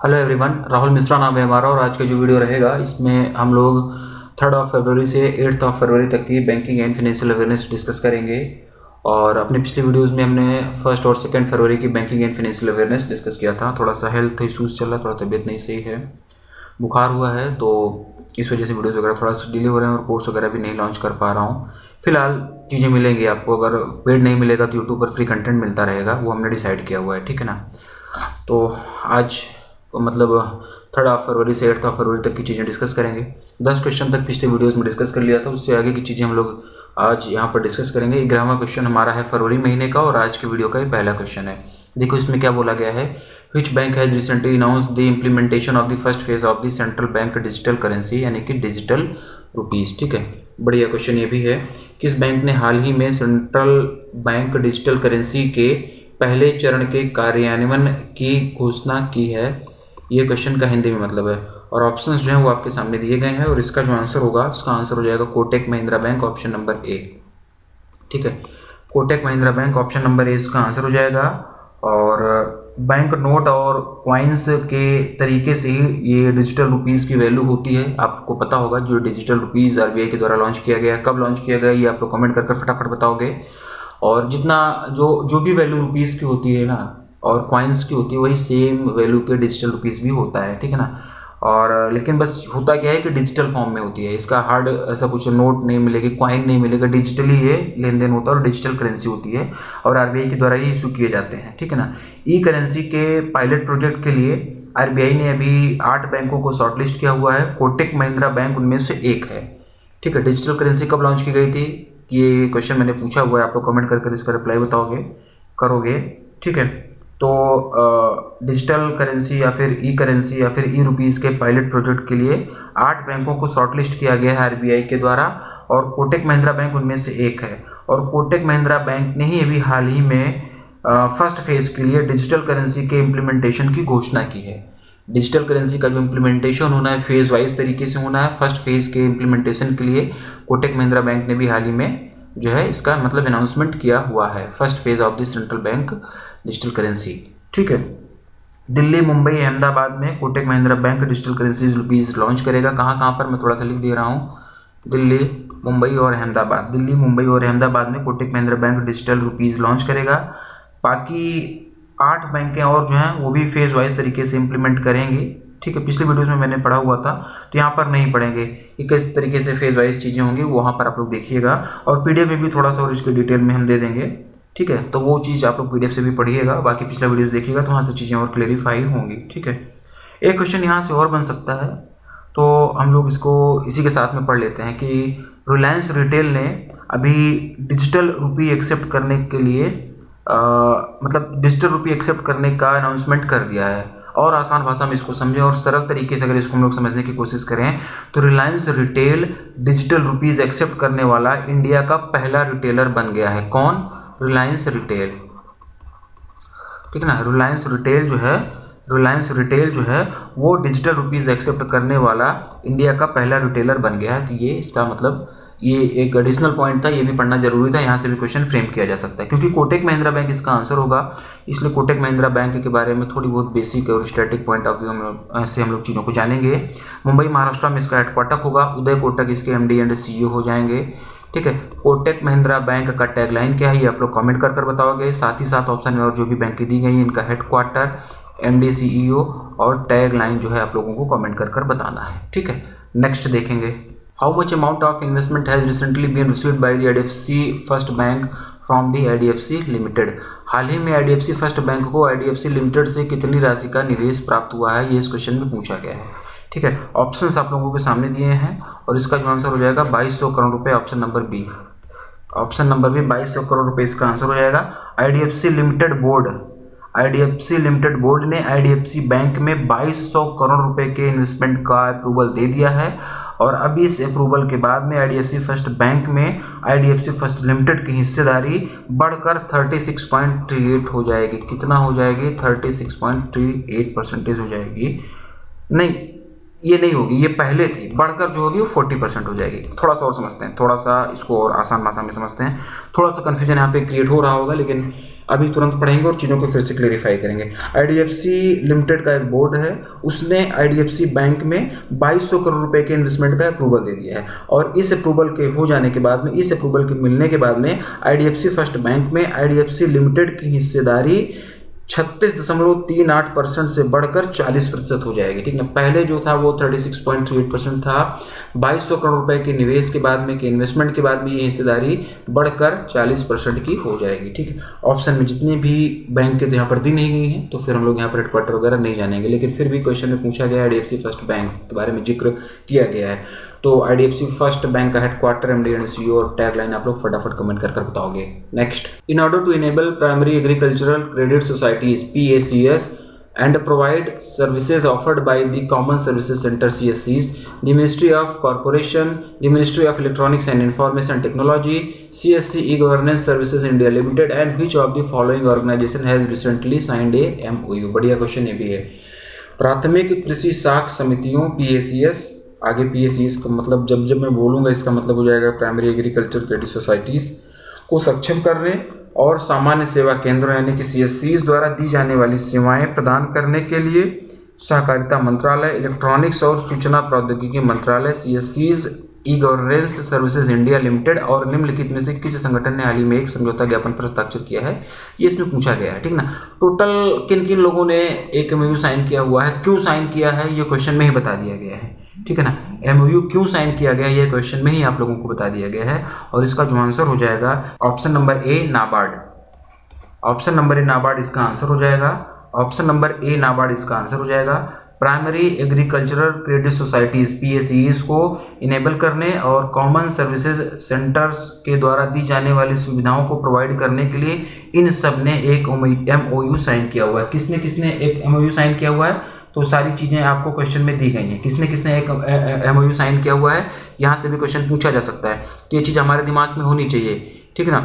Hello everyone, Rahul Mishra नाम है हमारा और आज का जो वीडियो रहेगा इसमें हम लोग 3 फरवरी से 8 फरवरी तक की banking and financial awareness discuss करेंगे। और अपने पिछले वीडियोस में हमने 1 और 2 फरवरी की banking and financial awareness discuss किया था। थोड़ा सा हेल्थ इशूज़ चल रहा है, थोड़ा तबीयत नहीं सही है, बुखार हुआ है, तो इस वजह से वीडियोज़ वगैरह थोड़ा सा डिले हो रहे हैं और कोर्स वगैरह भी नहीं लॉन्च कर पा रहा हूँ। फिलहाल चीज़ें मिलेंगी आपको, अगर पेड नहीं मिलेगा तो यूट्यूब पर फ्री कंटेंट मिलता रहेगा, वो हमने डिसाइड किया हुआ है, ठीक है ना। तो आज मतलब 3 फरवरी से 8 फरवरी तक की चीज़ें डिस्कस करेंगे। 10 क्वेश्चन तक पिछले वीडियोस में डिस्कस कर लिया था, उससे आगे की चीज़ें हम लोग आज यहाँ पर डिस्कस करेंगे। 11वां क्वेश्चन हमारा है फरवरी महीने का और आज के वीडियो का ये पहला क्वेश्चन है। देखो इसमें क्या बोला गया है, which bank has recently announce the implementation of the first phase of the central bank digital currency, यानी कि डिजिटल रुपीज़। ठीक है, बढ़िया क्वेश्चन ये भी है। किस बैंक ने हाल ही में सेंट्रल बैंक डिजिटल करेंसी के पहले चरण के कार्यान्वयन की घोषणा की है? ये क्वेश्चन का हिंदी में मतलब है और ऑप्शंस जो हैं वो आपके सामने दिए गए हैं और इसका जो आंसर होगा उसका आंसर हो जाएगा Kotak Mahindra bank, option number ए। ठीक है, Kotak Mahindra bank option number ए इसका आंसर हो जाएगा। और बैंक नोट और क्वाइंस के तरीके से ही ये डिजिटल रुपीज़ की वैल्यू होती है। आपको पता होगा जो डिजिटल रुपीज़ आरबीआई के द्वारा लॉन्च किया गया, कब लॉन्च किया गया ये आप लोग कमेंट करके फटाफट बताओगे। और जितना जो भी वैल्यू रुपीज़ की होती है ना और कॉइन्स की होती है, वही सेम वैल्यू के डिजिटल रुपीज़ भी होता है, ठीक है ना। और लेकिन बस होता क्या है कि डिजिटल फॉर्म में होती है, इसका हार्ड ऐसा कुछ नोट नहीं मिलेगी, कॉइन नहीं मिलेगा, डिजिटली ये लेन देन होता है और डिजिटल करेंसी होती है और आरबीआई के द्वारा ये इशू किए जाते हैं, ठीक है ना। ई करेंसी के पायलट प्रोजेक्ट के लिए आरबीआई ने अभी 8 बैंकों को शॉर्टलिस्ट किया हुआ है। कोटक महिंद्रा बैंक उनमें से एक है, ठीक है। डिजिटल करेंसी कब लॉन्च की गई थी, ये क्वेश्चन मैंने पूछा हुआ है, आप लोग कमेंट करके इसका रिप्लाई बताओगे, करोगे, ठीक है। तो डिजिटल करेंसी या फिर ई करेंसी या फिर ई रुपीज़ के पायलट प्रोजेक्ट के लिए 8 बैंकों को शॉर्टलिस्ट किया गया है आरबीआई के द्वारा और कोटक महिंद्रा बैंक उनमें से एक है। और कोटक महिंद्रा बैंक ने ही अभी हाल ही में फर्स्ट फेज के लिए डिजिटल करेंसी के इम्प्लीमेंटेशन की घोषणा की है। डिजिटल करेंसी का जो इम्प्लीमेंटेशन होना है फेज वाइज तरीके से होना है। फर्स्ट फेज के इम्प्लीमेंटेशन के लिए कोटक महिंद्रा बैंक ने भी हाल ही में जो है इसका मतलब अनाउंसमेंट किया हुआ है, first phase of the central bank digital currency, ठीक है। दिल्ली, मुंबई, अहमदाबाद में Kotak Mahindra bank digital currency rupees launch करेगा। कहाँ कहाँ पर मैं थोड़ा सा लिख दे रहा हूँ, दिल्ली, मुंबई और अहमदाबाद। दिल्ली, मुंबई और अहमदाबाद में Kotak Mahindra bank digital rupees launch करेगा। बाकी 8 बैंकें और जो हैं वो भी फेज वाइज तरीके से इम्प्लीमेंट करेंगे, ठीक है। पिछले वीडियोस में मैंने पढ़ा हुआ था तो यहाँ पर नहीं पढ़ेंगे कि किस तरीके से फेज वाइज चीज़ें होंगी, वहाँ पर आप लोग देखिएगा और पीडीएफ में भी थोड़ा सा और इसके डिटेल में हम दे देंगे, ठीक है। तो वो चीज़ आप लोग पीडीएफ से भी पढ़िएगा, बाकी पिछला वीडियोस देखिएगा तो वहाँ से चीज़ें और क्लेरिफाई होंगी, ठीक है। एक क्वेश्चन यहाँ से और बन सकता है तो हम लोग इसको इसी के साथ में पढ़ लेते हैं कि रिलायंस रिटेल ने अभी डिजिटल रुपी एक्सेप्ट करने के लिए मतलब डिजिटल रुपी एक्सेप्ट करने का अनाउंसमेंट कर दिया है। और आसान भाषा में इसको समझें और सरल तरीके से अगर इसको हम लोग समझने की कोशिश करें तो Reliance retail digital rupees accept करने वाला इंडिया का पहला रिटेलर बन गया है। कौन? रिलायंस रिटेल, ठीक है ना। रिलायंस रिटेल जो है वो डिजिटल रुपीज़ एक्सेप्ट करने वाला इंडिया का पहला रिटेलर बन गया है। तो ये इसका मतलब ये एक एडिशनल पॉइंट था, ये भी पढ़ना जरूरी था, यहाँ से भी क्वेश्चन फ्रेम किया जा सकता है क्योंकि कोटक महिंद्रा बैंक इसका आंसर होगा। इसलिए कोटक महिंद्रा बैंक के बारे में थोड़ी बहुत बेसिक और स्टैटिक पॉइंट ऑफ व्यू से हम लोग चीज़ों को जानेंगे। मुंबई, महाराष्ट्र में इसका हेडक्वार्टर होगा। उदय कोटक इसके एमडी एंड सीईओ हो जाएंगे, ठीक है। कोटक महिंद्रा बैंक का टैगलाइन क्या है ये आप लोग कमेंट कर बताओगे। साथ ही साथ ऑप्शन में और जो भी बैंक दी गई है इनका हेडक्वार्टर, एमडी, सीईओ और टैगलाइन जो है आप लोगों को कमेंट कर बताना है, ठीक है। नेक्स्ट देखेंगे, how much amount of investment has recently been received by the IDFC First Bank from the IDFC Limited. हाल ही में आईडीएफसी फर्स्ट बैंक को आईडीएफसी लिमिटेड से कितनी राशि का निवेश प्राप्त हुआ है, ये इस क्वेश्चन में पूछा गया है, ठीक है। ऑप्शंस आप लोगों के सामने दिए हैं और इसका जो आंसर हो जाएगा 2200 करोड़ रुपए, option number B. Option number B 2200 crore रुपए इसका आंसर हो जाएगा। आईडीएफसी लिमिटेड बोर्ड ने आईडीएफसी बैंक में 2200 करोड़ रुपए के इन्वेस्टमेंट का अप्रूवल दे दिया है और अभी इस अप्रूवल के बाद में आईडीएफसी फर्स्ट बैंक में आईडीएफसी फर्स्ट लिमिटेड की हिस्सेदारी बढ़कर 36.38 हो जाएगी। कितना हो जाएगी? 36.38% हो जाएगी। नहीं, ये नहीं होगी, ये पहले थी, बढ़कर जो होगी वो 40% हो जाएगी। थोड़ा सा और समझते हैं, थोड़ा सा इसको और आसान भाषा में समझते हैं। थोड़ा सा कन्फ्यूजन यहाँ पे क्रिएट हो रहा होगा, लेकिन अभी तुरंत पढ़ेंगे और चीज़ों को फिर से क्लेरिफाई करेंगे। IDFC लिमिटेड का एक बोर्ड है, उसने IDFC बैंक में 2200 करोड़ रुपए के इन्वेस्टमेंट का अप्रूवल दे दिया है। और इस अप्रूवल के हो जाने के बाद में, इस अप्रूवल के मिलने के बाद में IDFC फर्स्ट बैंक में IDFC लिमिटेड की हिस्सेदारी 36.38% से बढ़कर 40% हो जाएगी। ठीक ना, पहले जो था वो 36.38% था। 2200 करोड़ रुपए के निवेश के बाद में, के इन्वेस्टमेंट के बाद में ये हिस्सेदारी बढ़कर 40% की हो जाएगी। ठीक है, ऑप्शन में जितने भी बैंक के यहाँ पर दी नहीं गई हैं, तो फिर हम लोग यहाँ पर हेडक्वार्टर वगैरह नहीं जानेंगे, लेकिन फिर भी क्वेश्चन में पूछा गया IDFC फर्स्ट बैंक के बारे में जिक्र किया गया है। तो IDFC फर्स्ट बैंक का हेडक्वार्टर, MD एंड CEO और टैगलाइन आप लोग फटाफट कमेंट कर बताओगे। Next, in order to enable primary agricultural credit societies PACS and provide services offered by the Common Services Center CSCs, the Ministry of Corporation, the Ministry of Electronics and Information Technology, CSC E-Governance Services India Limited, and which of the following organization has recently signed a MOU? बढ़िया question ये भी है। प्राथमिक कृषि साख समितियों PACS, आगे PACS का मतलब जब मैं बोलूँगा इसका मतलब हो जाएगा प्राइमरी एग्रीकल्चर क्रेडिट सोसाइटीज़ को सक्षम करने और सामान्य सेवा केंद्रों यानी कि CSCs द्वारा दी जाने वाली सेवाएं प्रदान करने के लिए सहकारिता मंत्रालय, इलेक्ट्रॉनिक्स और सूचना प्रौद्योगिकी मंत्रालय, CSCs e-governance services India limited और निम्नलिखित में से किसी संगठन ने हाल ही में एक समझौता ज्ञापन पर हस्ताक्षर किया है, ये इसमें पूछा गया है। ठीक ना, टोटल किन किन लोगों ने एक MOU साइन किया हुआ है, क्यों साइन किया है, ये क्वेश्चन में ही बता दिया गया है। ठीक है ना, MOU क्यों साइन किया गया ये क्वेश्चन में ही आप लोगों को बता दिया गया है। और इसका जो आंसर हो जाएगा option number A NABARD. Option number A NABARD इसका आंसर हो जाएगा। ऑप्शन नंबर A नाबार्ड इसका आंसर हो जाएगा। Primary agricultural credit societies PACS को इनेबल करने और कॉमन सर्विसेज सेंटर्स के द्वारा दी जाने वाली सुविधाओं को प्रोवाइड करने के लिए इन सब ने एक MOU साइन किया हुआ है। किसने किसने एक MOU साइन किया हुआ है, तो सारी चीज़ें आपको क्वेश्चन में दी गई हैं। किसने किसने एक MOU साइन किया हुआ है, यहाँ से भी क्वेश्चन पूछा जा सकता है, तो ये चीज़ हमारे दिमाग में होनी चाहिए। ठीक है ना,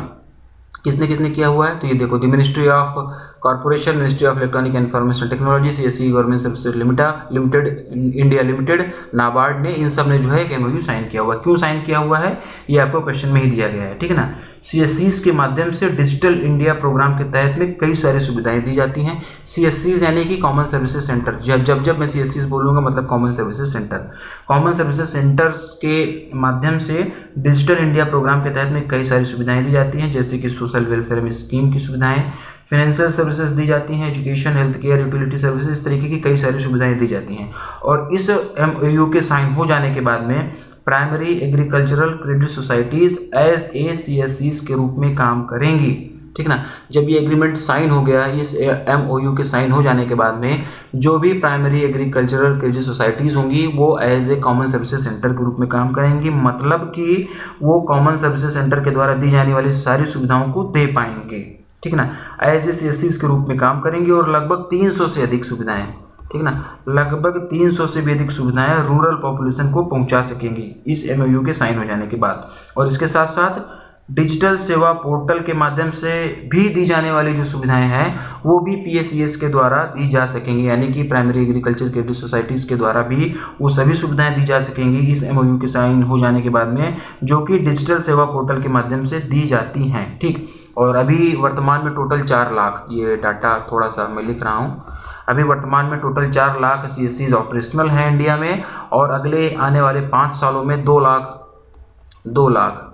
किसने किसने किया हुआ है, तो ये देखो, the ministry of corporation, ministry of electronic and information technology, CSC government services limited India limited, NABARD ने, इन सब ने जो है एक MOU साइन किया हुआ है। क्यों साइन किया हुआ है ये आपको क्वेश्चन में ही दिया गया है। ठीक है ना, CSCs के माध्यम से डिजिटल इंडिया प्रोग्राम के तहत में कई सारी सुविधाएं दी जाती हैं। CSCs यानी कि कॉमन सर्विसेज सेंटर, जब मैं CSCs बोलूँगा मतलब common services centre. Common services centres के माध्यम से डिजिटल इंडिया प्रोग्राम के तहत में कई सारी सुविधाएं दी जाती हैं, जैसे कि सोशल वेलफेयर में स्कीम की सुविधाएं, फाइनेंशियल सर्विसेज दी जाती हैं, education, health care, utility services, इस तरीके की कई सारी सुविधाएं दी जाती हैं। और इस MOU के साइन हो जाने के बाद में primary agricultural credit societies as a CSCs के रूप में काम करेंगी। ठीक ना, जब ये एग्रीमेंट साइन हो गया, इस MOU के साइन हो जाने के बाद में जो भी प्राइमरी एग्रीकल्चरल क्रेडिट सोसाइटीज़ होंगी वो as a common services centre के रूप में काम करेंगी, मतलब कि वो कॉमन सर्विसेज सेंटर के द्वारा दी जाने वाली सारी सुविधाओं को दे पाएंगे। ठीक ना, एज ए CSCs के रूप में काम करेंगे और लगभग 300 से अधिक सुविधाएं, ठीक ना, लगभग 300 से भी अधिक सुविधाएं रूरल पॉपुलेशन को पहुंचा सकेंगी इस MOU के साइन हो जाने के बाद। और इसके साथ साथ डिजिटल सेवा पोर्टल के माध्यम से भी दी जाने वाली जो सुविधाएं हैं वो भी PACS के द्वारा दी जा सकेंगी, यानी कि प्राइमरी एग्रीकल्चर क्रेडिट सोसाइटीज़ के द्वारा भी वो सभी सुविधाएं दी जा सकेंगी इस MOU के साइन हो जाने के बाद में, जो कि डिजिटल सेवा पोर्टल के माध्यम से दी जाती हैं। ठीक, और अभी वर्तमान में टोटल 4 लाख, ये डाटा थोड़ा सा मैं लिख रहा हूँ, अभी वर्तमान में टोटल 4 लाख CSCs ऑपरेशनल हैं इंडिया में, और अगले आने वाले 5 सालों में 2 लाख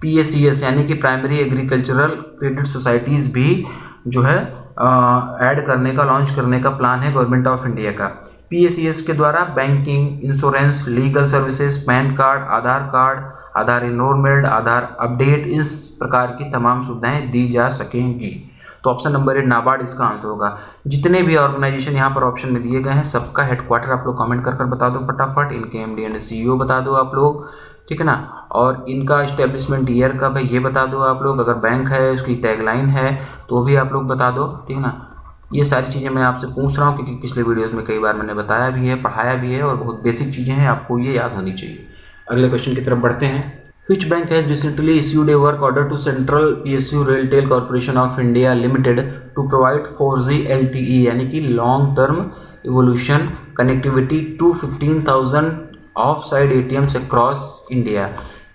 PACS यानी कि प्राइमरी एग्रीकल्चरल क्रेडिट सोसाइटीज़ भी जो है ऐड करने का, लॉन्च करने का प्लान है गवर्नमेंट ऑफ इंडिया का। PACS के द्वारा banking, insurance, legal services, PAN card, Aadhaar enrolment, Aadhaar update, इस प्रकार की तमाम सुविधाएं दी जा सकेंगी। तो ऑप्शन नंबर ए नाबार्ड इसका आंसर होगा। जितने भी ऑर्गेनाइजेशन यहाँ पर ऑप्शन में दिए गए हैं सबका हेडक्वार्टर आप लोग कमेंट कर बता दो फटाफट, इनके MD एंड CEO बता दो आप लोग, ठीक है ना, और इनका इस्टेब्लिशमेंट ईयर कब है ये बता दो आप लोग, अगर बैंक है उसकी टैगलाइन है तो भी आप लोग बता दो। ठीक है ना, ये सारी चीज़ें मैं आपसे पूछ रहा हूँ क्योंकि पिछले वीडियोज़ में कई बार मैंने बताया भी है, पढ़ाया भी है, और बहुत बेसिक चीज़ें हैं, आपको ये याद होनी चाहिए। अगले क्वेश्चन की तरफ बढ़ते हैं। Which bank has recently issued a work order to Central PSU Railtel Corporation of India Limited to provide 4G LTE यानी कि long term evolution connectivity to 15,000 off site ATMs across India.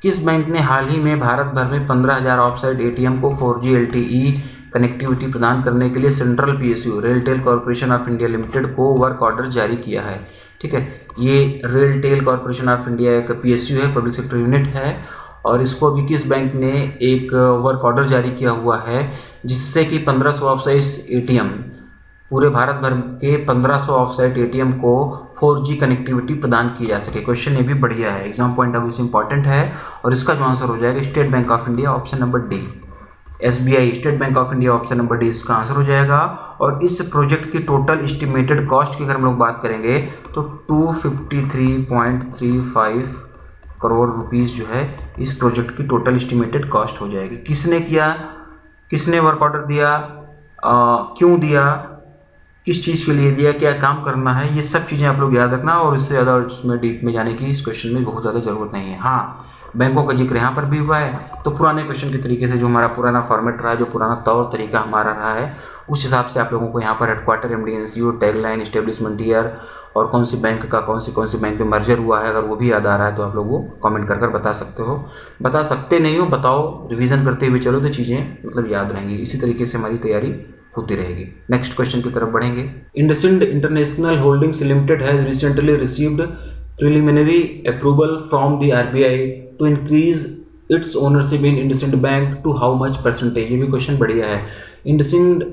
किस बैंक ने हाल ही में भारत भर में 15,000 ऑफ साइड ATM को 4G LTE कनेक्टिविटी प्रदान करने के लिए central PSU RailTel corporation of India limited को वर्क ऑर्डर जारी किया है। ठीक है, ये रेलटेल कॉर्पोरेशन ऑफ इंडिया एक PSU है, पब्लिक सेक्टर यूनिट है, और इसको अभी किस बैंक ने एक वर्क ऑर्डर जारी किया हुआ है जिससे कि 1500 ऑफ साइड ATM, पूरे भारत भर के 1500 ऑफ साइट ATM को 4G कनेक्टिविटी प्रदान की जा सके। क्वेश्चन ये भी बढ़िया है, एग्जाम पॉइंट ऑफ व्यू से इंपॉर्टेंट है, और इसका जो आंसर हो जाएगा state bank of India option number D. SBI state bank of India option number D इसका आंसर हो जाएगा। और इस प्रोजेक्ट की टोटल एस्टिमेटेड कॉस्ट की अगर हम लोग बात करेंगे तो 253.35 करोड़ रुपीस जो है इस प्रोजेक्ट की टोटल एस्टिमेटेड कॉस्ट हो जाएगी। किसने किया, किसने वर्क ऑर्डर दिया, क्यों दिया, किस चीज़ के लिए दिया, क्या काम करना है, ये सब चीज़ें आप लोग याद रखना, और इससे ज़्यादा इसमें डीप में जाने की इस क्वेश्चन में बहुत ज़्यादा ज़रूरत नहीं है। हाँ, बैंकों का जिक्र यहाँ पर भी हुआ है, तो पुराने क्वेश्चन के तरीके से जो हमारा पुराना फॉर्मेट रहा है, जो पुराना तौर तरीका हमारा रहा है, उस हिसाब से आप लोगों को यहाँ पर headquarter, MD, NCO, tagline, establishment year और कौन सी बैंक का कौन सी बैंक में मर्जर हुआ है, अगर वो भी याद आ रहा है तो आप लोग वो कमेंट कर बता सकते हो। बता सकते नहीं हो, बताओ, रिवीजन करते हुए चलो तो चीज़ें मतलब याद रहेंगी। इसी तरीके से हमारी तैयारी होती रहेगी। नेक्स्ट क्वेश्चन की तरफ बढ़ेंगे। IndusInd international holdings limited has recently received preliminary approval from the RBI to increase its ownership in IndusInd bank to how much percentage. ये भी क्वेश्चन बढ़िया है। इंडसइंड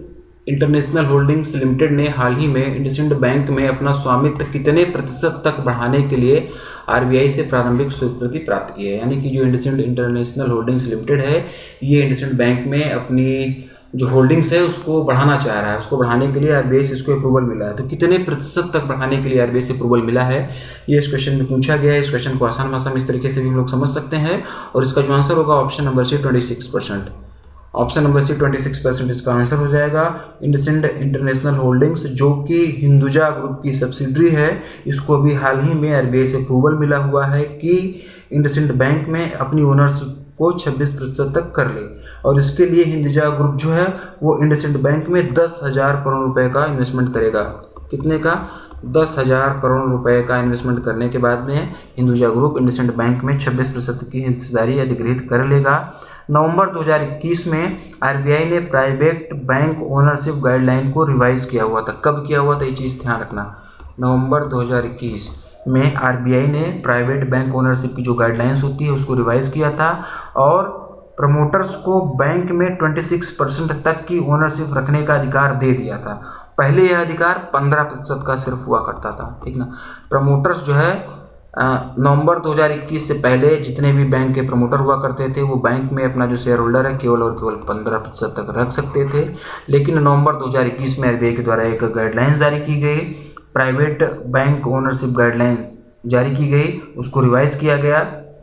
इंटरनेशनल होल्डिंग्स लिमिटेड ने हाल ही में इंडसइंड बैंक में अपना स्वामित्व कितने प्रतिशत तक बढ़ाने के लिए RBI से प्रारंभिक स्वीकृति प्राप्त की है। यानी कि जो इंडसइंड इंटरनेशनल होल्डिंग्स लिमिटेड है, ये इंडसइंड बैंक में अपनी जो होल्डिंग्स है उसको बढ़ाना चाह रहा है। उसको बढ़ाने के लिए RBI से इसको अप्रूवल मिला है। तो कितने प्रतिशत तक बढ़ाने के लिए RBI से अप्रूवल मिला है, ये इस क्वेश्चन में पूछा गया है। इस क्वेश्चन को आसान भाषा में इस तरीके से भी हम लोग समझ सकते हैं, और इसका जो आंसर होगा option number C 26%। Option number C 26% इसका आंसर हो जाएगा। इंडसइंड इंटरनेशनल होल्डिंग्स जो कि हिंदुजा ग्रुप की सब्सिडरी है, इसको भी हाल ही में RBI से अप्रूवल मिला हुआ है कि इंडसइंड बैंक में अपनी ओनरशिप को 26% तक कर ले, और इसके लिए हिंदुजा ग्रुप जो है वो इंडसइंड बैंक में 10,000 करोड़ रुपए का इन्वेस्टमेंट करेगा। कितने का? 10,000 करोड़ रुपए का इन्वेस्टमेंट करने के बाद में हिंदुजा ग्रुप इंडसइंड बैंक में 26% की हिस्सेदारी अधिग्रहित कर लेगा। नवंबर 2021 में RBI ने प्राइवेट बैंक ओनरशिप गाइडलाइन को रिवाइज किया हुआ था। कब किया हुआ था, ये चीज़ ध्यान रखना। नवंबर 2021 में RBI ने प्राइवेट बैंक ओनरशिप की जो गाइडलाइंस होती है उसको रिवाइज किया था, और प्रमोटर्स को बैंक में 26% तक की ओनरशिप रखने का अधिकार दे दिया था। पहले यह अधिकार 15% का सिर्फ हुआ करता था, ठीक ना। प्रमोटर्स जो है नवंबर 2021 से पहले जितने भी बैंक के प्रमोटर हुआ करते थे वो बैंक में अपना जो शेयर होल्डर है केवल और केवल 15% तक रख सकते थे। लेकिन नवंबर 2021 में RBI के द्वारा एक गाइडलाइंस जारी की गई, प्राइवेट बैंक ओनरशिप गाइडलाइंस जारी की गई, उसको रिवाइज किया गया।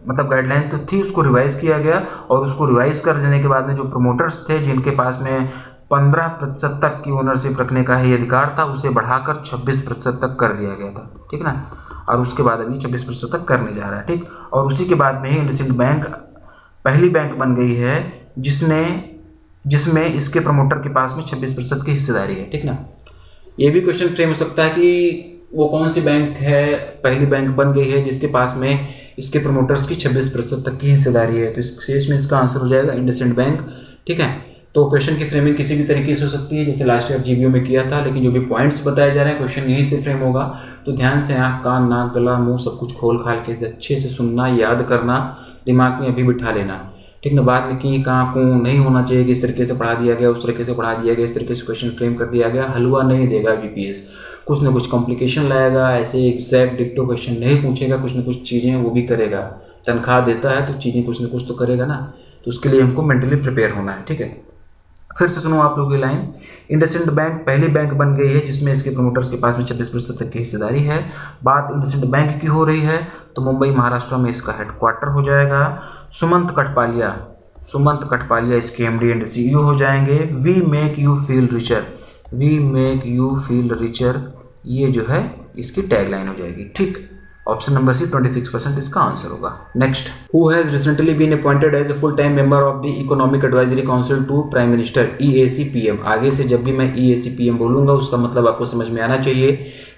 मतलब गाइडलाइन तो थी, उसको रिवाइज किया गया, और उसको रिवाइज कर देने के बाद में जो प्रमोटर्स थे जिनके पास में 15% तक की ओनरशिप रखने का ही अधिकार था, उसे बढ़ाकर 26% तक कर दिया गया था, ठीक ना। और उसके बाद अभी 26% तक करने जा रहा है, ठीक। और उसी के बाद में ही इंडसइंड बैंक पहली बैंक बन गई है जिसमें इसके प्रमोटर के पास में 26% की हिस्सेदारी है, ठीक ना। ये भी क्वेश्चन फ्रेम हो सकता है कि वो कौन सी बैंक है, पहली बैंक बन गई है जिसके पास में इसके प्रमोटर्स की 26% तक की हिस्सेदारी है। तो इस केस में इसका आंसर हो जाएगा इंडसइंड बैंक, ठीक है। तो क्वेश्चन की फ्रेमिंग किसी भी तरीके से हो सकती है, जैसे लास्ट ईयर GBO में किया था, लेकिन जो भी पॉइंट्स बताए जा रहे हैं क्वेश्चन यहीं से फ्रेम होगा। तो ध्यान से आँख, कान, नाक, गला, मुंह सब कुछ खोल खाल के अच्छे से सुनना, याद करना, दिमाग में अभी बिठा लेना, ठीक ना। बाद में कि कहाँ कौन नहीं होना चाहिए कि इस तरीके से पढ़ा दिया गया, उस तरीके से पढ़ा दिया गया, इस तरीके से क्वेश्चन फ्रेम कर दिया गया। हलवा नहीं देगा BPS, कुछ ना कुछ कॉम्प्लिकेशन लाएगा, ऐसे एग्जैक्ट डिक्टो क्वेश्चन नहीं पूछेगा, कुछ ना कुछ चीज़ें वो भी करेगा। तनख्वाह देता है तो चीज़ें कुछ ना कुछ तो करेगा ना, तो उसके लिए हमको मेंटली प्रिपेयर होना है, ठीक है। फिर से सुनो आप लोग ये लाइन, इंडसइंड बैंक पहली बैंक बन गई है जिसमें इसके प्रमोटर्स के पास में 26% तक की हिस्सेदारी है। बात इंडसइंड बैंक की हो रही है तो मुंबई महाराष्ट्र में इसका हेडक्वार्टर हो जाएगा। सुमंत कठपालिया इसके MD एंड CEO हो जाएंगे। We make you feel richer, ये जो है इसकी टैगलाइन हो जाएगी, ठीक। ऑप्शन नंबर सी 26% इसका आंसर होगा। Next, who has recently been appointed as a full time member of the economic advisory council to prime minister, EAC-PM। आगे से जब भी मैं EAC-PM बोलूंगा उसका मतलब आपको समझ में आना चाहिए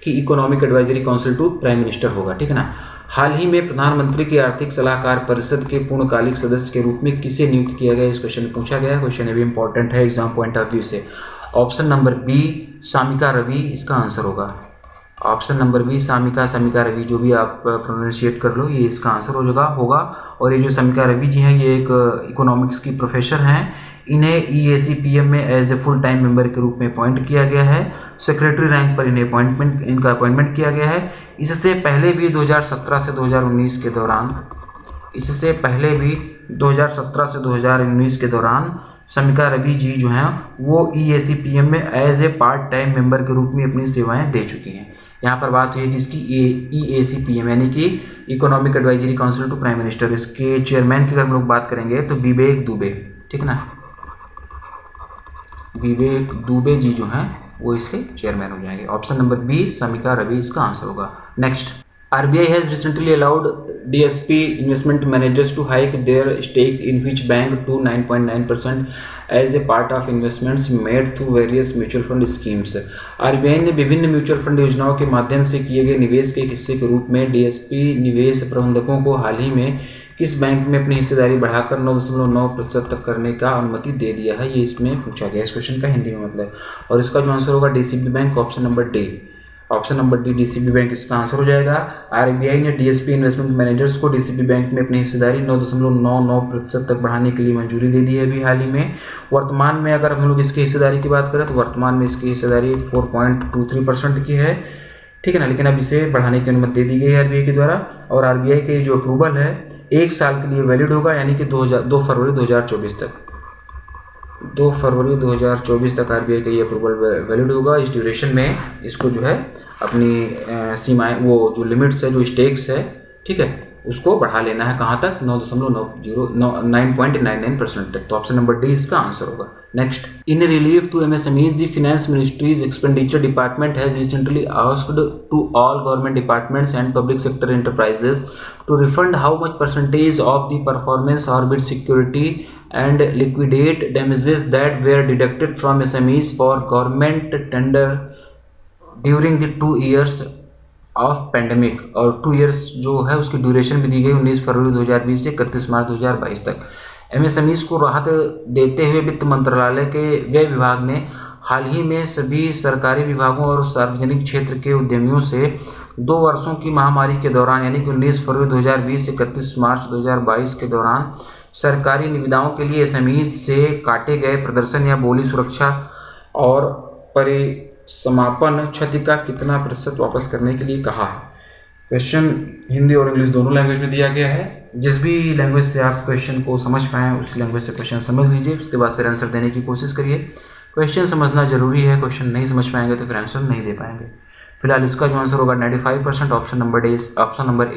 कि economic advisory council to prime minister होगा, ठीक है ना। हाल ही में प्रधानमंत्री की आर्थिक सलाहकार परिषद के पूर्णकालिक सदस्य के रूप में किसे नियुक्त किया गया, इस क्वेश्चन में पूछा गया। क्वेश्चन भी इंपॉर्टेंट है एग्जाम पॉइंट ऑफ व्यू से। ऑप्शन नंबर बी सामिका रवि इसका आंसर होगा। ऑप्शन नंबर बी सामिका रवि, जो भी आप प्रोनाउंसिएट कर लो, ये इसका आंसर होगा। और ये जो सामिका रवि जी हैं ये एक इकोनॉमिक्स की प्रोफेसर हैं। इन्हें EAC-PM में as a full time member के रूप में अपॉइंट किया गया है। सेक्रेटरी रैंक पर इनका अपॉइंटमेंट किया गया है। इससे पहले भी 2017 से 2019 के दौरान सामिका रवि जी जो हैं वो EAC-PM में as a part time member के रूप में अपनी सेवाएं दे चुकी हैं। यहाँ पर बात हुई है कि इसकी EAC-PM यानी कि economic advisory council to prime minister, इसके चेयरमैन की अगर हम लोग बात करेंगे तो विवेक दुबे, ठीक है ना। विवेक दुबे जी जो हैं वो इसके चेयरमैन हो जाएंगे। ऑप्शन नंबर बी सामिका रवि इसका आंसर होगा। Next, RBI has recently allowed DSP investment managers to hike their stake in which bank to 9.9% as a part of investments made through various mutual fund schemes। RBI ने विभिन्न mutual fund योजनाओं के माध्यम से किए गए निवेश के एक हिस्से के रूप में DSP निवेश प्रबंधकों को हाल ही में किस बैंक में अपनी हिस्सेदारी बढ़ाकर 9.9% तक करने का अनुमति दे दिया है, ये इसमें पूछा गया। इस क्वेश्चन का हिंदी में मतलब, और इसका जो आंसर होगा DCB bank, option number D. Option number D DCB bank इसका आंसर हो जाएगा। RBI ने DSP इन्वेस्टमेंट मैनेजर्स को DCB बैंक में अपनी हिस्सेदारी 9.99% तक बढ़ाने के लिए मंजूरी दे दी है अभी हाल ही में। वर्तमान में अगर हम लोग इसकी हिस्सेदारी की बात करें तो वर्तमान में इसकी हिस्सेदारी 4.23% की है, ठीक है ना। लेकिन अब इसे बढ़ाने की अनुमति दे दी गई है RBI के द्वारा। और RBI के जो अप्रूवल है 1 साल के लिए वैलिड होगा, यानी कि 2 फरवरी 2024 तक। 2 फरवरी 2024 तक RBI का ये अप्रूवल वैलिड होगा। इस ड्यूरेशन में इसको जो है अपनी सीमाएं, वो जो लिमिट्स है, जो स्टेक्स है, ठीक है, उसको बढ़ा लेना है। कहाँ तक? 9.99% तक। तो ऑप्शन नंबर डी इसका आंसर होगा। Next, in relief to MSMEs the finance ministry's expenditure department has recently asked to all government departments and public sector enterprises to refund how much percentage of the performance और bid security and liquidate damages that were deducted from SMEs for government tender during the 2 years of pandemic। और 2 years जो है उसकी duration भी दी गई 19 फरवरी 2020 से 31 मार्च 2022 तक। MSMEs को राहत देते हुए वित्त मंत्रालय के व्यय विभाग ने हाल ही में सभी सरकारी विभागों और सार्वजनिक क्षेत्र के उद्यमियों से 2 वर्षों की महामारी के दौरान यानी कि 19 फरवरी 2020 से 31 मार्च 2022 के दौरान सरकारी निविदाओं के लिए SMEs से काटे गए प्रदर्शन या बोली सुरक्षा और परिसमापन क्षति का कितना प्रतिशत वापस करने के लिए कहा है। क्वेश्चन हिंदी और इंग्लिश दोनों लैंग्वेज में दिया गया है। जिस भी लैंग्वेज से आप क्वेश्चन को समझ पाएँ उस लैंग्वेज से क्वेश्चन समझ लीजिए, उसके बाद फिर आंसर देने की कोशिश करिए। क्वेश्चन समझना जरूरी है, क्वेश्चन नहीं समझ पाएंगे तो फिर आंसर नहीं दे पाएंगे। फिलहाल इसका जो आंसर होगा 95%, ऑप्शन नंबर ए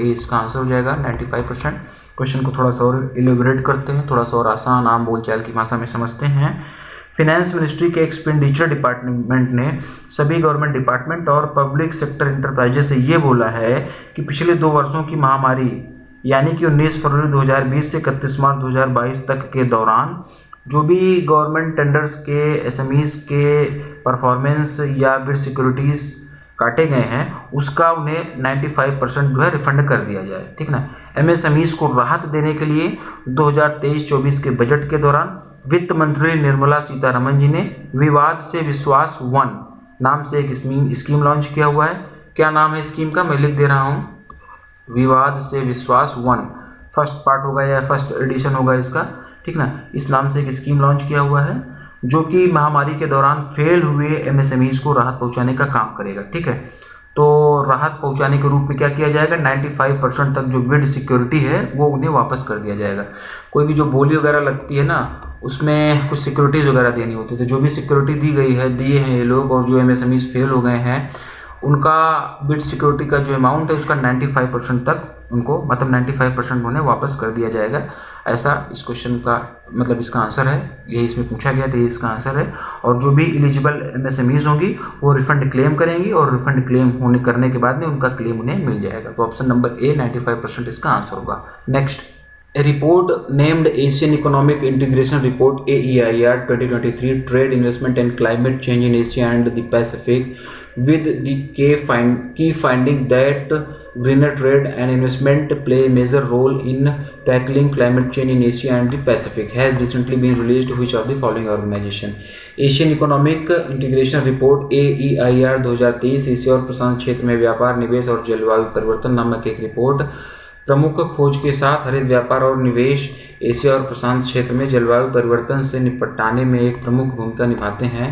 इसका आंसर हो जाएगा 95%। क्वेश्चन को थोड़ा सा और इलेबोरेट करते हैं, थोड़ा सा और आसान आम बोलचाल की भाषा में समझते हैं। फिनेंस मिनिस्ट्री के एक्सपेंडिचर डिपार्टमेंट ने सभी गवर्नमेंट डिपार्टमेंट और पब्लिक सेक्टर इंटरप्राइजेस से ये बोला है कि पिछले 2 वर्षों की महामारी यानी कि 19 फरवरी 2020 से 31 मार्च 2022 तक के दौरान जो भी गवर्नमेंट टेंडर्स के SMEs के परफॉर्मेंस या बिड सिक्योरिटीज़ काटे गए हैं उसका उन्हें 95% जो है रिफंड कर दिया जाए, ठीक ना। MSMEs को राहत देने के लिए 2023-24 के बजट के दौरान वित्त मंत्री निर्मला सीतारमण जी ने विवाद से विश्वास 1 नाम से एक स्कीम लॉन्च किया हुआ है। क्या नाम है स्कीम का? मैं लिख दे रहा हूँ, विवाद से विश्वास 1 फर्स्ट पार्ट होगा या फर्स्ट एडिशन होगा इसका, ठीक ना। इस नाम से एक स्कीम लॉन्च किया हुआ है जो कि महामारी के दौरान फेल हुए MSMEs को राहत पहुंचाने का काम करेगा, ठीक है। तो राहत पहुंचाने के रूप में क्या किया जाएगा, 95% तक जो बिड सिक्योरिटी है वो उन्हें वापस कर दिया जाएगा। कोई भी जो बोली वगैरह लगती है ना उसमें कुछ सिक्योरिटीज़ वगैरह देनी होती है, तो जो भी सिक्योरिटी दिए हैं ये लोग और जो MSMEs फेल हो गए हैं उनका बिड सिक्योरिटी का जो अमाउंट है उसका 95% तक उनको मतलब 95% उन्हें वापस कर दिया जाएगा। ऐसा इस क्वेश्चन का मतलब इसका आंसर है, यही इसमें पूछा गया था, ये इसका आंसर है। और जो भी एलिजिबल MSMEs होंगी वो रिफंड क्लेम करेंगी और रिफंड क्लेम होने करने के बाद में उनका क्लेम उन्हें मिल जाएगा। तो ऑप्शन नंबर ए 95% इसका आंसर होगा। Next, A report named Asian Economic Integration Report AEIR 2023 Trade Investment and Climate Change in Asia and the Pacific with the key finding that greener trade and investment play a major role in tackling climate change in Asia and the Pacific has recently been released. Which of the following organization? Asian Economic Integration Report AEIR 2023 Asia और प्रशांत क्षेत्र में व्यापार, निवेश और जलवायु परिवर्तन नामक एक रिपोर्ट प्रमुख खोज के साथ हरित व्यापार और निवेश एशिया और प्रशांत क्षेत्र में जलवायु परिवर्तन से निपटाने में एक प्रमुख भूमिका निभाते हैं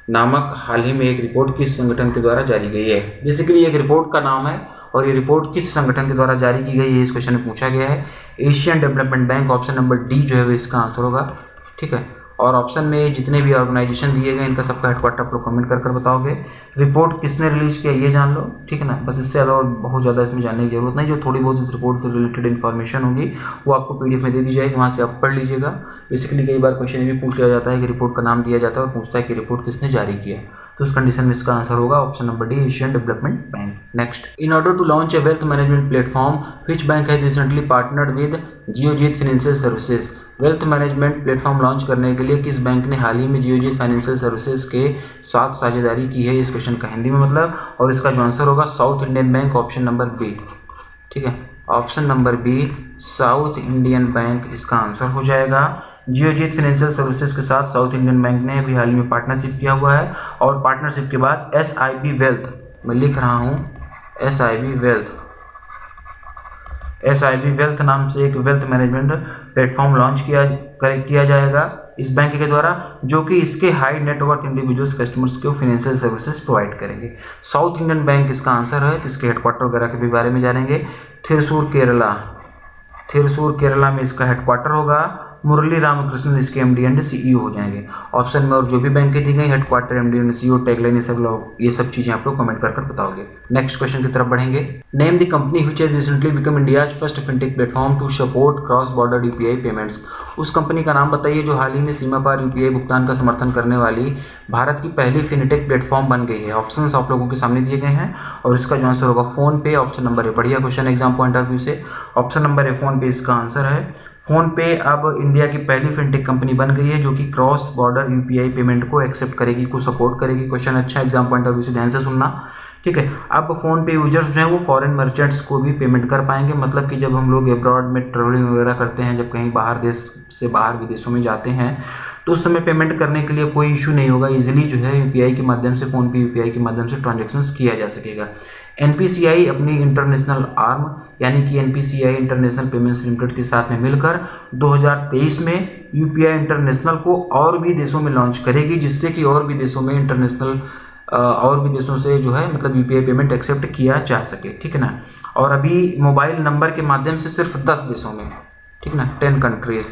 नामक हाल ही में एक रिपोर्ट किस संगठन के द्वारा जारी गई है? बेसिकली एक रिपोर्ट का नाम है और ये रिपोर्ट किस संगठन के द्वारा जारी की गई है, इस क्वेश्चन में पूछा गया है। Asian Development bank, option number D जो है वो इसका आंसर होगा। ठीक है, और ऑप्शन में जितने भी ऑर्गेनाइजेशन दिए गए इनका सबका हेडक्वार्टर आप लोग कमेंट कर बताओगे। रिपोर्ट किसने रिलीज किया ये जान लो, ठीक है ना, बस इससे ज़्यादा और बहुत ज़्यादा इसमें जानने की जरूरत नहीं। जो थोड़ी बहुत इस रिपोर्ट से रिलेटेड इन्फॉर्मेशन होगी वो आपको PDF में दे दी जाएगी, वहाँ से आप पढ़ लीजिएगा। बेसिकली कई बार क्वेश्चन ये भी पूछ लिया जाता है कि रिपोर्ट का नाम दिया जाता है और पूछता है कि रिपोर्ट किसने जारी किया, तो उस कंडीशन में इसका आंसर होगा option number D, Asian Development Bank. Next, in order to launch a wealth management platform which bank has recently partnered with Geojit financial services. Wealth management platform launch करने के लिए किस बैंक ने हाल ही में जियोजीत फाइनेंशियल सर्विसेज के साथ साझेदारी की है, इस क्वेश्चन का हिंदी में मतलब, और इसका जो आंसर होगा South Indian bank, option number B. ठीक है, option number B South Indian bank इसका आंसर हो जाएगा। जियोजीत फाइनेंशियल सर्विसेज के साथ साउथ इंडियन बैंक ने अभी हाल ही में पार्टनरशिप किया हुआ है और पार्टनरशिप के बाद SIB वेल्थ, मैं लिख रहा हूँ SIB वेल्थ नाम से एक वेल्थ मैनेजमेंट प्लेटफॉर्म लॉन्च किया जाएगा इस बैंक के द्वारा, जो कि इसके हाई नेटवर्थ इंडिविजुअल्स कस्टमर्स को फाइनेंशियल सर्विसेज प्रोवाइड करेंगे। साउथ इंडियन बैंक इसका आंसर है, तो इसके हेडक्वार्टर वगैरह के भी बारे में जानेंगे। थिरसूर केरला में इसका हेडक्वार्टर होगा। मुरली रामकृष्णन इसके MD एंड CEO हो जाएंगे ऑप्शन में। और जो भी बैंक दी गई headquarter, MD and CEO, tagline, ये सब चीजें आप लोग कमेंट कर बताओगे। नेक्स्ट क्वेश्चन की तरफ बढ़ेंगे। Name the company which has recently become India's first fintech platform to support cross border UPI payments. उस कंपनी का नाम बताइए जो हाल ही में सीमा पार UPI भुगतान का समर्थन करने वाली भारत की पहली फिनटेक प्लेटफॉर्म बन गई है। ऑप्शंस आप लोगों के सामने दिए गए हैं और इसका जो आंसर होगा फोन पे, ऑप्शन नंबर ए। बढ़िया question exam point of view से, ऑप्शन नंबर ए फोन पे इसका आंसर है। फोन पे अब इंडिया की पहली फिनटेक कंपनी बन गई है जो कि क्रॉस बॉर्डर UPI पेमेंट को एक्सेप्ट करेगी, को सपोर्ट करेगी। क्वेश्चन अच्छा एग्जाम पॉइंट ऑफ व्यू से, ध्यान से सुनना। ठीक है, अब फोन पे यूजर्स जो हैं वो फॉरेन मर्चेंट्स को भी पेमेंट कर पाएंगे। मतलब कि जब हम लोग अब्रॉड में ट्रेवलिंग वगैरह करते हैं, जब कहीं बाहर देश से बाहर विदेशों में जाते हैं, तो उस समय पेमेंट करने के लिए कोई इशू नहीं होगा। इजीली जो है UPI के माध्यम से, फोन पे UPI के माध्यम से ट्रांजेक्शन्स किया जा सकेगा। NPCI अपनी इंटरनेशनल आर्म यानी कि NPCI इंटरनेशनल पेमेंट्स लिमिटेड के साथ में मिलकर 2023 में UPI इंटरनेशनल को और भी देशों में लॉन्च करेगी, जिससे कि और भी देशों में और भी देशों से जो है मतलब UPI पेमेंट एक्सेप्ट किया जा सके। ठीक है ना, और अभी मोबाइल नंबर के माध्यम से सिर्फ 10 देशों में, ठीक ना, 10 कंट्री,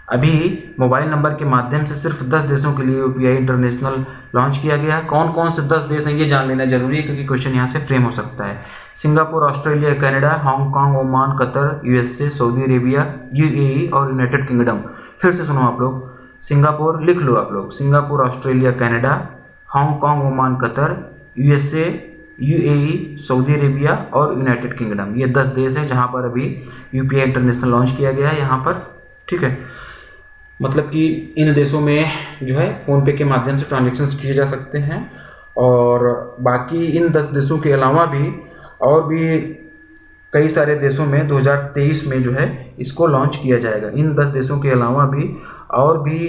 अभी मोबाइल नंबर के माध्यम से सिर्फ 10 देशों के लिए UPI इंटरनेशनल लॉन्च किया गया है। कौन कौन से 10 देश हैं ये जान लेना जरूरी है, क्योंकि क्वेश्चन यहाँ से फ्रेम हो सकता है। Singapore, Australia, Canada, Hong Kong, Oman, Qatar, USA, Saudi Arabia, UAE और यूनाइटेड किंगडम। फिर से सुनो आप लोग, सिंगापुर लिख लो आप लोग, Singapore, Australia, Canada, Hong Kong, Oman, Qatar, USA, UAE, Saudi Arabia और यूनाइटेड किंगडम। ये 10 देश हैं जहाँ पर अभी UPI इंटरनेशनल लॉन्च किया गया है यहाँ पर। ठीक है, मतलब कि इन देशों में जो है फ़ोनपे के माध्यम से ट्रांजेक्शन्स किए जा सकते हैं, और बाकी इन 10 देशों के अलावा भी और भी कई सारे देशों में 2023 में जो है इसको लॉन्च किया जाएगा। इन 10 देशों के अलावा भी और भी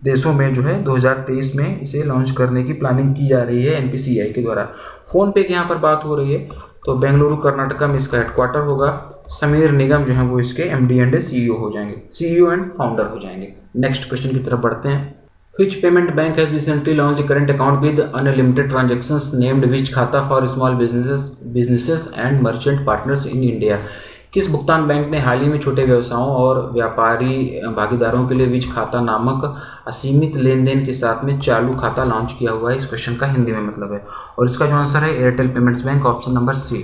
देशों में जो है 2023 में इसे लॉन्च करने की प्लानिंग की जा रही है NPCI के द्वारा। फ़ोनपे की यहाँ पर बात हो रही है तो बेंगलुरु कर्नाटका में इसका हेडक्वार्टर होगा। समीर निगम जो है वो इसके MD एंड CEO हो जाएंगे, CEO एंड फाउंडर हो जाएंगे। नेक्स्ट क्वेश्चन की तरफ बढ़ते हैं। Which payment bank has recently launched a current account with unlimited transactions named Which खाता for small businesses and merchant partners in India? किस भुगतान बैंक ने हाल ही में छोटे व्यवसायों और व्यापारी भागीदारों के लिए विच खाता नामक असीमित लेन देन के साथ में चालू खाता लॉन्च किया हुआ है? इस क्वेश्चन का हिंदी में मतलब है, और इसका जो आंसर है Airtel payments bank, option number C.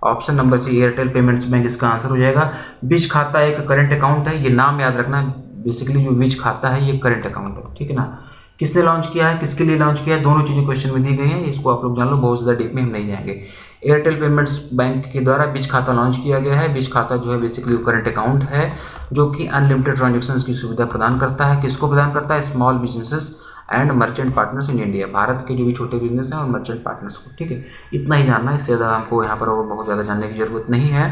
Option number C Airtel payments bank इसका आंसर हो जाएगा। बीज खाता एक करंट अकाउंट है, ये नाम याद रखना। बेसिकली जो बीज खाता है ये करंट अकाउंट है, ठीक है ना। किसने लॉन्च किया है, किसके लिए लॉन्च किया है, दोनों चीज़ें क्वेश्चन में दी गई हैं, इसको आप लोग जान लो, बहुत ज़्यादा डीप में हम नहीं जाएंगे। एयरटेल पेमेंट्स बैंक के द्वारा बीज खाता लॉन्च किया गया है। बीज खाता जो है बेसिकली करंट अकाउंट है जो कि अनलिमिटेड ट्रांजेक्शन्स की सुविधा प्रदान करता है। किसको प्रदान करता है, small businesses and merchant partners in India, Bharat के जो भी छोटे बिजनेस हैं और मर्चेंट पार्टनर्स को, ठीक है। इतना ही जानना है, इससे ज़्यादा हमको यहाँ पर और बहुत ज़्यादा जानने की जरूरत नहीं है।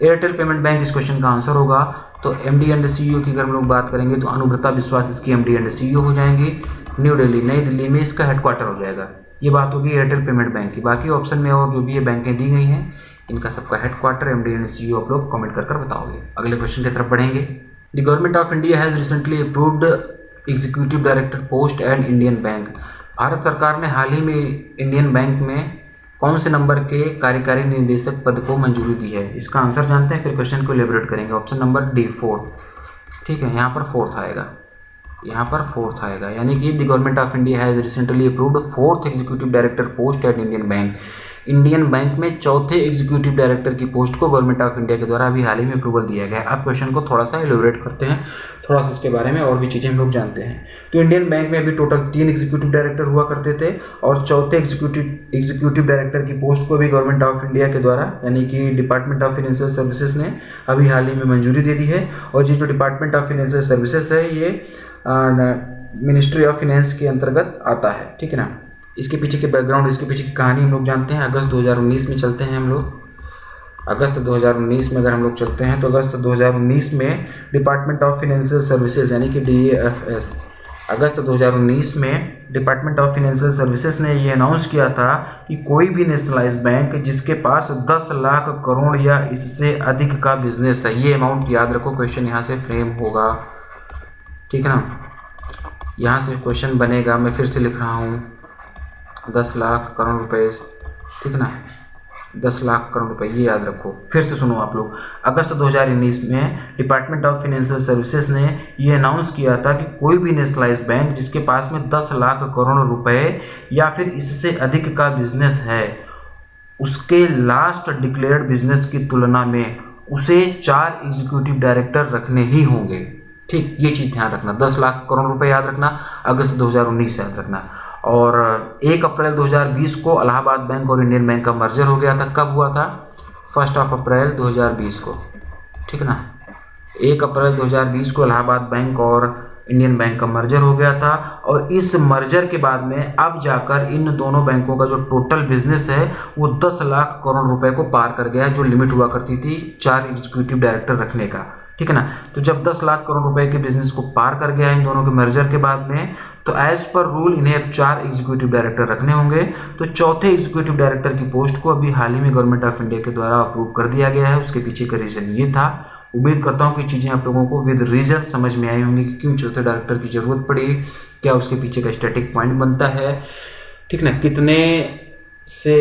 एयरटेल पेमेंट बैंक इस क्वेश्चन का आंसर होगा। तो एमडी एंड सीईओ की अगर हम लोग बात करेंगे तो अनुव्रता विश्वास इसकी एमडी एंड सीईओ हो जाएंगी। न्यू दिल्ली, नई दिल्ली में इसका हेडक्वार्टर हो जाएगा। ये बात होगी एयरटेल पेमेंट बैंक की। बाकी ऑप्शन में और जो भी ये बैंकें दी गई हैं इनका सबका हेडक्वार्टर एमडी एंड सीईओ आप लोग कमेंट कर बताओगे। अगले क्वेश्चन की तरफ बढ़ेंगे। The government of India has recently approved executive director post and Indian bank. Bharat सरकार ने हाल ही में इंडियन बैंक में कौन से नंबर के कार्यकारी निदेशक पद को मंजूरी दी है, इसका आंसर जानते हैं, फिर क्वेश्चन को एलेबोरेट करेंगे। ऑप्शन नंबर डी 4, ठीक है, यहाँ पर फोर्थ आएगा, यहाँ पर फोर्थ आएगा, यानी कि the government of India has recently approved 4th executive director post at Indian bank. Indian bank में चौथे एग्जीक्यूटिव डायरेक्टर की पोस्ट को गवर्नमेंट ऑफ इंडिया के द्वारा अभी हाल ही में अप्रूवल दिया गया है। अब क्वेश्चन को थोड़ा सा एलोबरेट करते हैं, थोड़ा सा इसके बारे में और भी चीज़ें हम लोग जानते हैं। तो इंडियन बैंक में अभी टोटल 3 एग्जीक्यूटिव डायरेक्टर हुआ करते थे और चौथे एग्जीक्यूटिव डायरेक्टर की पोस्ट को भी गवर्नमेंट ऑफ इंडिया के द्वारा यानी कि डिपार्टमेंट ऑफ फाइनेंशियल सर्विसेज ने अभी हाल ही में मंजूरी दे दी है। और ये जो डिपार्टमेंट ऑफ फाइनेंशियल सर्विसेज है ये मिनिस्ट्री ऑफ फाइनेंस के अंतर्गत आता है, ठीक है ना। इसके पीछे के बैकग्राउंड, इसके पीछे की कहानी हम लोग जानते हैं। अगस्त 2019 में चलते हैं हम लोग। अगस्त 2019 में अगर हम लोग चलते हैं तो अगस्त 2019 में डिपार्टमेंट ऑफ फाइनेंशियल सर्विसेज यानी कि DAFS, अगस्त 2019 में डिपार्टमेंट ऑफ फाइनेंशियल सर्विसेज ने ये अनाउंस किया था कि कोई भी नेशनलाइज्ड बैंक जिसके पास 10 लाख करोड़ या इससे अधिक का बिजनेस है, ये अमाउंट याद रखो, क्वेश्चन यहाँ से फ्रेम होगा, ठीक है ना, यहाँ से क्वेश्चन बनेगा। मैं फिर से लिख रहा हूँ 10 लाख करोड़ रुपए, ठीक है ना, 10 लाख करोड़ रुपए, ये याद रखो। फिर से सुनो आप लोग, अगस्त 2019 में डिपार्टमेंट ऑफ फाइनेंशियल सर्विसेज ने ये अनाउंस किया था कि कोई भी नेशनलाइज्ड बैंक जिसके पास में 10 लाख करोड़ रुपए या फिर इससे अधिक का बिजनेस है, उसके लास्ट डिक्लेयर्ड बिजनेस की तुलना में उसे 4 एग्जीक्यूटिव डायरेक्टर रखने ही होंगे, ठीक। ये चीज़ ध्यान रखना, 10 लाख करोड़ रुपए याद रखना, अगस्त 2019 याद रखना। और 1 अप्रैल 2020 को इलाहाबाद बैंक और इंडियन बैंक का मर्जर हो गया था। कब हुआ था, 1 अप्रैल 2020 को, ठीक है ना। 1 अप्रैल 2020 को इलाहाबाद बैंक और इंडियन बैंक का मर्जर हो गया था। और इस मर्जर के बाद में अब जाकर इन दोनों बैंकों का जो टोटल बिजनेस है वो 10 लाख करोड़ रुपए को पार कर गया, जो लिमिट हुआ करती थी 4 एग्जीक्यूटिव डायरेक्टर रखने का, ठीक है ना। तो जब 10 लाख करोड़ रुपए के बिजनेस को पार कर गया इन दोनों के मर्जर के बाद में, तो एज पर रूल इन्हें अब 4 एग्जीक्यूटिव डायरेक्टर रखने होंगे। तो चौथे एग्जीक्यूटिव डायरेक्टर की पोस्ट को अभी हाल ही में गवर्नमेंट ऑफ इंडिया के द्वारा अप्रूव कर दिया गया है। उसके पीछे का रीजन ये था। उम्मीद करता हूँ कि चीज़ें आप लोगों को विद रीजन समझ में आई होंगी कि क्यों चौथे डायरेक्टर की जरूरत पड़ी, क्या उसके पीछे का स्टैटिक पॉइंट बनता है, ठीक ना,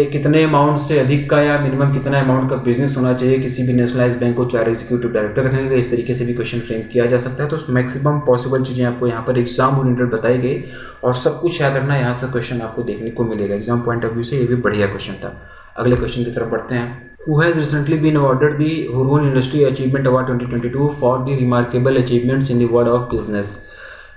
कितने अमाउंट से अधिक का या मिनिमम कितना अमाउंट का बिजनेस होना चाहिए किसी भी नेशनलाइज्ड बैंक को 4 एग्जीक्यूटिव डायरेक्टर रखने के लिए। इस तरीके से भी क्वेश्चन फ्रेम किया जा सकता है। तो मैक्सिमम पॉसिबल चीज़ें आपको यहाँ पर एग्जाम ओरिएंटेड बताई गई और सब कुछ याद रखना, यहाँ से क्वेश्चन आपको देखने को मिलेगा एग्जाम पॉइंट ऑफ व्यू से। ये भी बढ़िया क्वेश्चन था। अगले क्वेश्चन की तरफ बढ़ते हैं। Who has recently been awarded the Hurun Industry Achievement Award 2022 for the remarkable achievements in the world of business?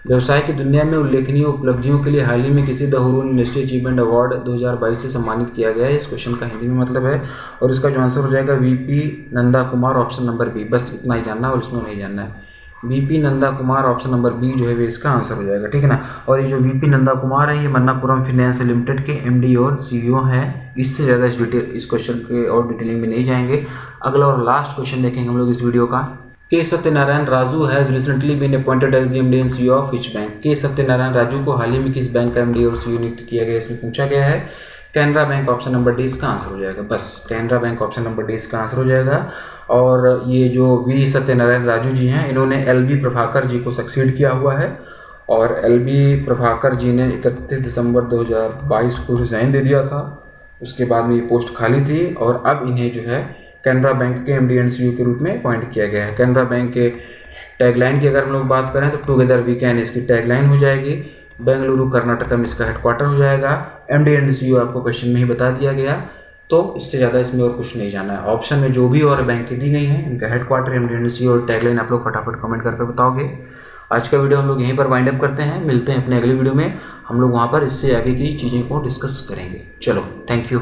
व्यवसाय की दुनिया में उल्लेखनीय उपलब्धियों के लिए हाल ही में किसी the Hurun industry achievement award 2022 से सम्मानित किया गया है। इस क्वेश्चन का हिंदी में मतलब है और इसका जो आंसर हो जाएगा VP Nanda Kumar, option number B. बस इतना ही जानना और इसमें नहीं जानना है। VP Nanda Kumar, option number B जो है इसका आंसर हो जाएगा, ठीक है ना। और ये जो VP नंदा कुमार है ये मन्नापुरम फाइनेंस लिमिटेड के MD और CEO हैं। इससे ज़्यादा इस क्वेश्चन के और डिटेलिंग में नहीं जाएंगे। अगला और लास्ट क्वेश्चन देखेंगे हम लोग इस वीडियो का। K Satyanarayana Raju has recently been appointed as the MD and CEO of which bank. K Satyanarayana Raju को हाल ही में किस बैंक का MD और CEO नियुक्त किया गया, इसमें पूछा गया है। Canara bank, option number D इसका आंसर हो जाएगा। बस Canara bank, option number D इसका आंसर हो जाएगा। और ये जो वी सत्यनारायण राजू जी हैं इन्होंने LB प्रभाकर जी को सक्सीड किया हुआ है और LB प्रभाकर जी ने 31 दिसंबर 2022 को रिजाइन दे दिया था। उसके बाद में ये पोस्ट खाली थी और अब इन्हें जो है कैनरा बैंक के MD एंड CEO के रूप में अपॉइंट किया गया है। कैनरा बैंक के टैगलाइन की अगर हम लोग बात करें तो टुगेदर वी कैन इसकी टैगलाइन हो जाएगी। बेंगलुरु कर्नाटक में इसका हेडक्वार्टर हो जाएगा। MD एंड CEO आपको क्वेश्चन में ही बता दिया गया। तो इससे ज़्यादा इसमें और कुछ नहीं जाना है। ऑप्शन में जो भी और बैंक दी गई हैं इनका हेडक्वार्टर, एमडी और टैगलाइन आप लोग फटाफट कमेंट करके बताओगे। आज का वीडियो हम लोग यहीं पर वाइंड अप करते हैं, मिलते हैं अपने अगले वीडियो में। हम लोग वहाँ पर इससे आगे की चीज़ें को डिस्कस करेंगे। चलो, थैंक यू।